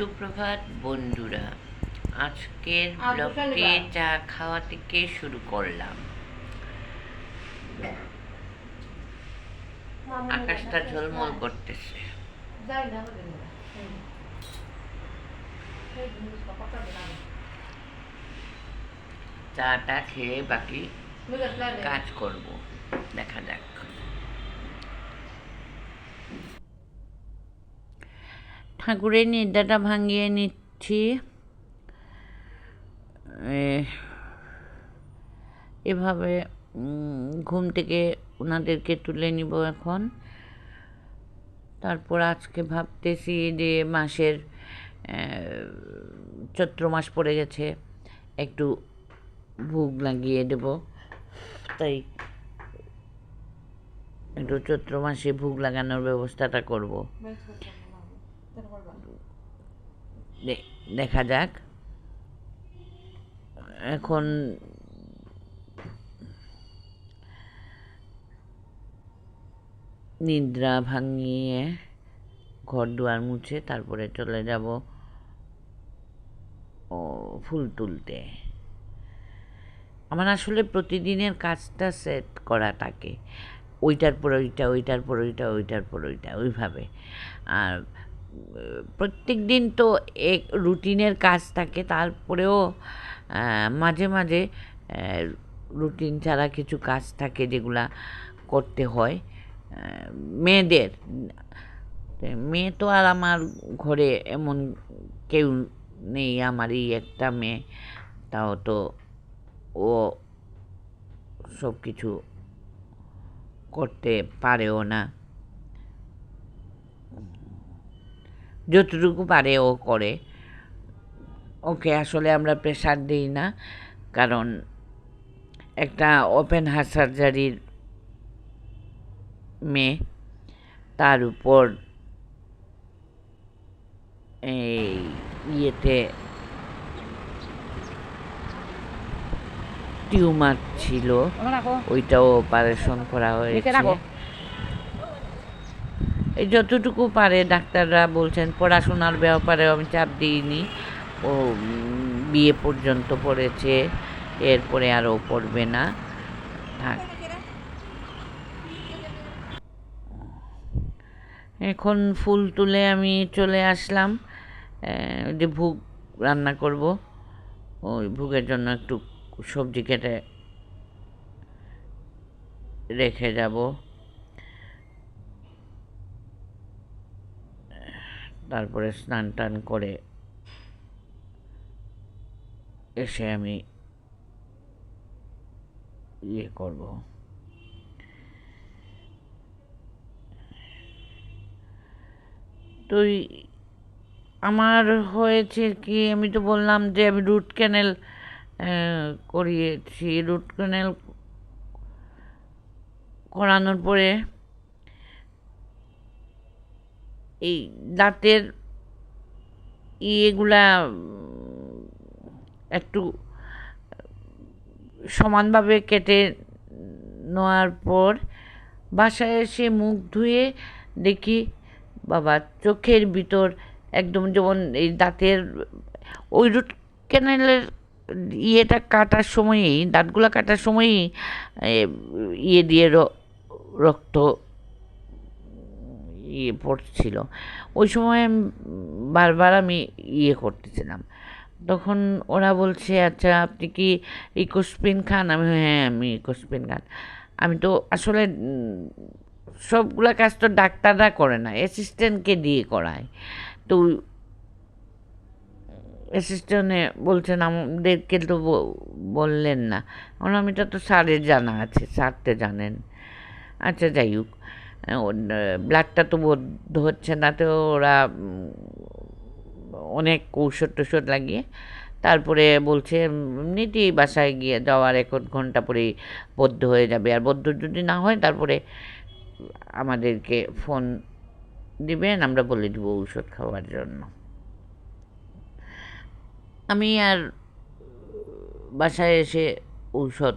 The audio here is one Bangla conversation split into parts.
সুপ্রভাত বন্ধুরা, আজকের ব্লগটি চা খাওয়া থেকে শুরু করলাম। আকাশটা ঝলমল করতেছে। চাটা খেয়ে বাকি কাজ করব, দেখা যাক। ঠাকুরের নিদ্রাটা ভাঙিয়ে নিচ্ছি। এভাবে ঘুম থেকে ওনাদেরকে তুলে নিব এখন। তারপর আজকে ভাবতেছি যে মাসের চৈত্র মাস পড়ে গেছে, একটু ভোগ লাগিয়ে দেব। তাই একটু চৈত্র মাসে ভোগ লাগানোর ব্যবস্থাটা করব। দেখা যাক। এখন নিদ্রা ভাঙিয়ে ঘর দুয়ার মুছে তারপরে চলে যাব ফুল তুলতে। আমার আসলে প্রতিদিনের কাজটা সেট করা থাকে, ওইটার পর ওইটা, ওইটার পর ওইটা, ওইটার পর ওইটা, ওইভাবে। আর প্রত্যেক দিন তো এক রুটিনের কাজ থাকে, তারপরেও মাঝে মাঝে রুটিন ছাড়া কিছু কাজ থাকে যেগুলা করতে হয় মেয়েদের। মেয়ে তো আর আমার ঘরে এমন কেউ নেই, আমারই একটা মেয়ে, তাও তো ও সব কিছু করতে পারেও না, যতটুকু পারে ও করে। ওকে আসলে আমরা প্রেশার দিই না, কারণ একটা ওপেন হার্ট সার্জারির মেয়ে, তার উপর এই ইয়েতে টিউমার ছিল, ওইটাও অপারেশন করা হয়েছে। এই যতটুকু পারে ডাক্তাররা বলছেন। পড়াশোনার ব্যাপারে আমি চাপ দিইনি, ও বিয়ে পর্যন্ত পড়েছে, এরপরে আরও পড়বে না, থাক। এখন ফুল তুলে আমি চলে আসলাম, যে ভোগ রান্না করব। ওই ভোগের জন্য একটু সবজি কেটে রেখে যাব। তারপরে স্নান টান করে এসে আমি ইয়ে করব। তো আমার হয়েছে কি, আমি তো বললাম যে আমি রুট ক্যানেল করিয়েছি। রুট ক্যানেল করানোর পরে এই দাঁতের ইয়েগুলা একটু সমানভাবে কেটে নেওয়ার পর বাসায় এসে মুখ ধুয়ে দেখি বাবা চোখের ভিতর একদম যেমন এই দাঁতের ওই রুট ক্যানেলের ইয়েটা কাটার সময়ই, দাঁতগুলো কাটার সময়ই ইয়ে দিয়ে রক্ত ইয়ে পড়ছিল। ওই সময় বারবার আমি ইয়ে করতেছিলাম। তখন ওরা বলছে, আচ্ছা আপনি কি ইকোস্পিন খান? হ্যাঁ, আমি ইকোস্পিন খান। আমি তো আসলে সবগুলা কাজ তো ডাক্তাররা করে না, অ্যাসিস্ট্যান্টকে দিয়ে করায়। তো অ্যাসিস্ট্যান্টে বলছেন আমাদেরকে তো বললেন না। বললাম এটা তো স্যারের জানা আছে, স্যার তো জানেন। আচ্ছা যাই হোক, ব্লাডটা তো বদ্ধ হচ্ছে না, তো ওরা অনেক ঔষধ টষধ লাগিয়ে তারপরে বলছে এমনিতেই বাসায় গিয়ে যাওয়ার 1 ঘন্টা পরেই বদ্ধ হয়ে যাবে, আর বদ্ধ যদি না হয় তারপরে আমাদেরকে ফোন দিবেন, আমরা বলে দিব ঔষধ খাওয়ার জন্য। আমি আর বাসায় এসে ঔষধ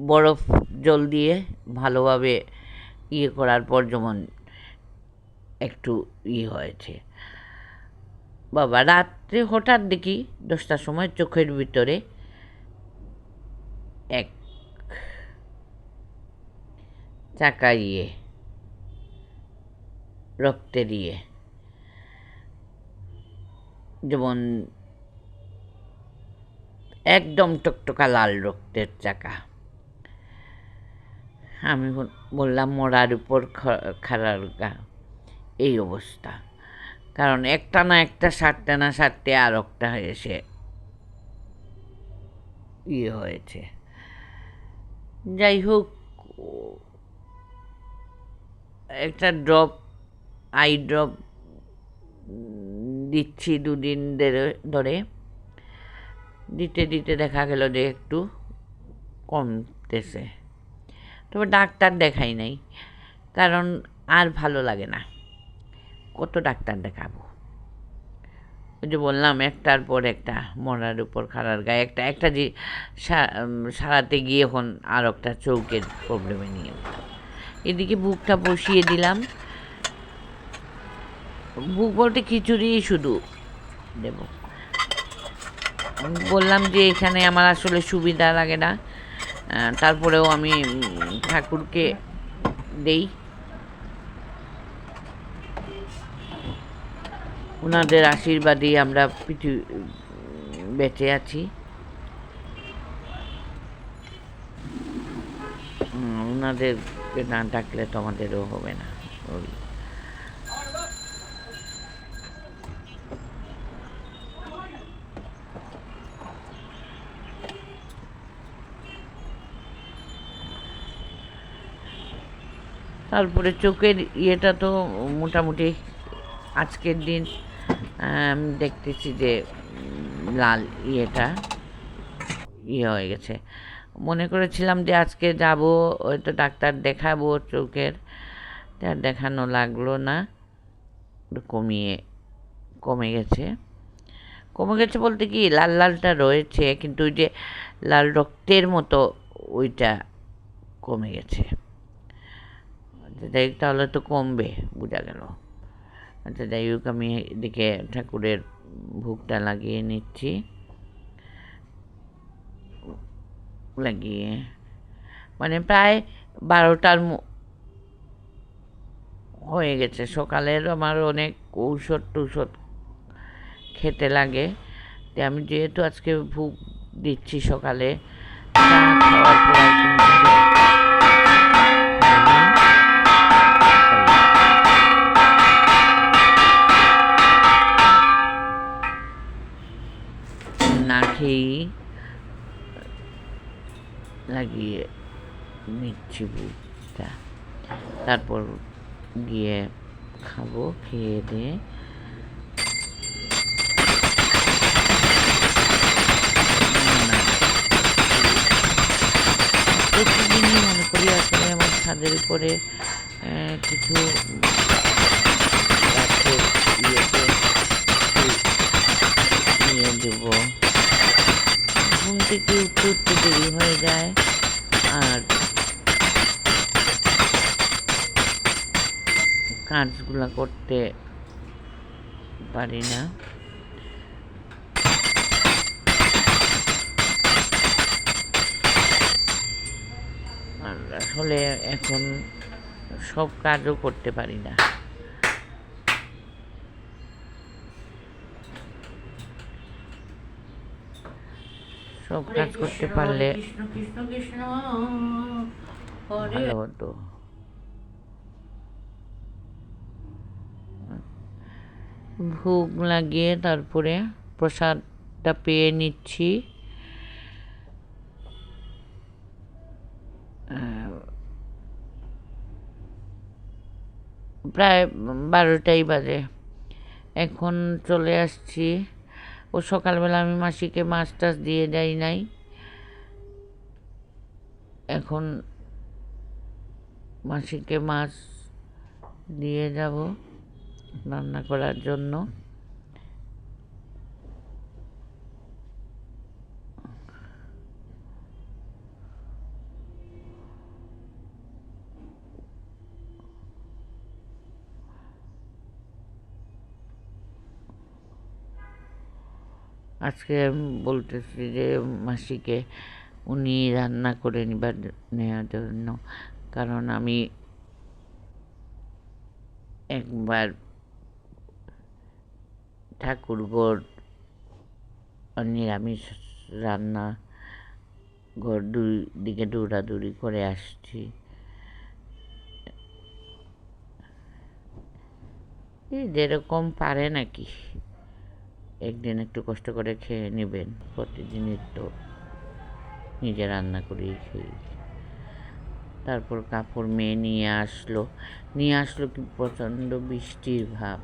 বরফ জল দিয়ে ভালোভাবে ইয়ে করার পর যেমন একটু হয়েছে। বাবা, রাত্রে হঠাৎ দেখি 10টার সময় চোখের ভিতরে এক চাকা রক্তের যেমন একদম টকটকা লাল রক্তের চাকা। আমি বললাম মরার উপর খাড়ার গা, এই অবস্থা। কারণ একটা না একটা সারতে আর একটা এসে হয়েছে। যাই হোক, একটা আই ড্রপ দিচ্ছি 2 দিন ধরে। দিতে দিতে দেখা গেল যে একটু কমতেছে। তবে ডাক্তার দেখাই নাই, কারণ আর ভালো লাগে না, কত ডাক্তার দেখাবো। ওই যে বললাম, একটার পর একটা, মরার উপর খাড়ার গায়ে। একটা যে সারাতে গিয়ে এখন আর একটা চৌকের প্রবলেমে নিয়ে এদিকে বুকটা বসিয়ে দিলাম। বুক বলতে খিচুড়ি শুধু দেব। বললাম যে এখানে আমার আসলে সুবিধা লাগে না, তারপরেও আমি ঠাকুরকে দেই। ওনাদের আশীর্বাদেই আমরা বেঁচে আছি। ওনাদেরকে না ডাকলে তো আমাদেরও হবে না। তারপরে চোখের ইয়েটা তো মোটামুটি আজকের দিন দেখতেছি যে লাল ইয়েটা হয়ে গেছে। মনে করেছিলাম যে আজকে যাব, হয়তো ডাক্তার দেখাবো চোখের, তার দেখানো লাগলো না। কমে গেছে বলতে কি, লাল লালটা রয়েছে, কিন্তু ওই যে লাল রক্তের মতো ওইটা কমে গেছে। যাই হোক, তাহলে তো কমবে, বোঝা গেল। আচ্ছা, যাই হোক, আমি এদিকে ঠাকুরের ভোগটা লাগিয়ে নিচ্ছি। লাগিয়ে মানে প্রায় 12টার হয়ে গেছে। সকালের আমার অনেক ঔষধ খেতে লাগে, তো আমি যেহেতু আজকে ভোগ দিচ্ছি সকালে, খাওয়ার পর না খেয়েই লাগিয়ে নিচ্ছি বুকটা। তারপর গিয়ে খাবো, খেয়ে দিয়ে প্রতিদিনই মনে করি আসলে আমার ছাদের উপরে কিছু গাছের নিয়ে দেবো। ঘুম থেকে উঠতে দেরি হয়ে যায়, আর কাজগুলো করতে পারি না। আর আসলে এখন সব কাজও করতে পারি না। সব কাজ করতে পারলে ভালো হতো। ভোগ লাগিয়ে তারপরে প্রসাদটা পেয়ে নিচ্ছি। প্রায় 12টাই বাজে। এখন চলে আসছি। ও সকালবেলা আমি মাসিকে মাছ টাছ দিয়ে যাই নাই, এখন মাসিকে মাছ দিয়ে যাব রান্না করার জন্য। আজকে আমি বলতেছি যে মাসিকে উনি রান্না করে নেওয়ার জন্য, কারণ আমি একবার ঠাকুরঘর নিরামিষ রান্না ঘর দুই দিকে দৌড়াদৌড়ি করে আসছি। এই যেরকম পারে নাকি একদিন একটু কষ্ট করে খেয়ে নেবেন, প্রতিদিনই তো নিজে রান্না করেই খেয়ে। তারপর কাপড় মেয়ে নিয়ে আসলো কি প্রচণ্ড বৃষ্টির ভাব।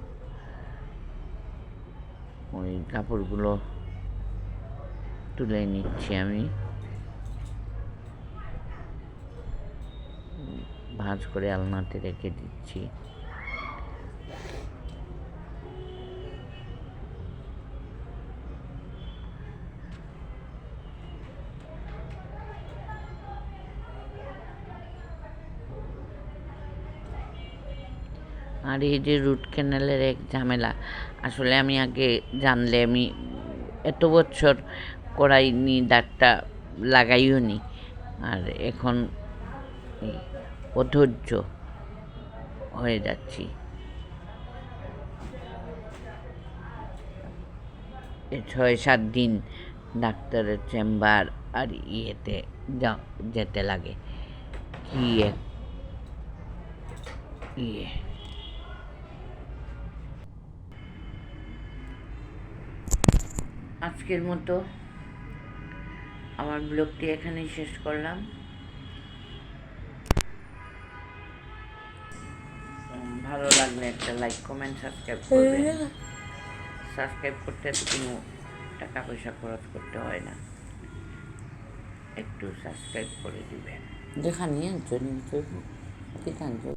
ওই কাপড়গুলো তুলে নিচ্ছি আমি, ভাঁজ করে আলনাতে রেখে দিচ্ছি। আর এই যে রুট ক্যানেলের এক ঝামেলা, আসলে আমি আগে জানলে আমি এত বছর করাইনি, দাঁতটা লাগাইও নি। আর এখন অধৈর্য হয়ে যাচ্ছি। 6-7 দিন ডাক্তারের চেম্বার আর ইয়েতে যেতে লাগে। কি ইয়ে আজকের মতো আমার ব্লগটি এখানেই শেষ করলাম। ভালো লাগলে একটা লাইক, কমেন্ট, সাবস্ক্রাইব করবেন। সাবস্ক্রাইব করতে কোনো টাকা পয়সা খরচ করতে হয় না, একটু সাবস্ক্রাইব করে দিবেন। যেখানে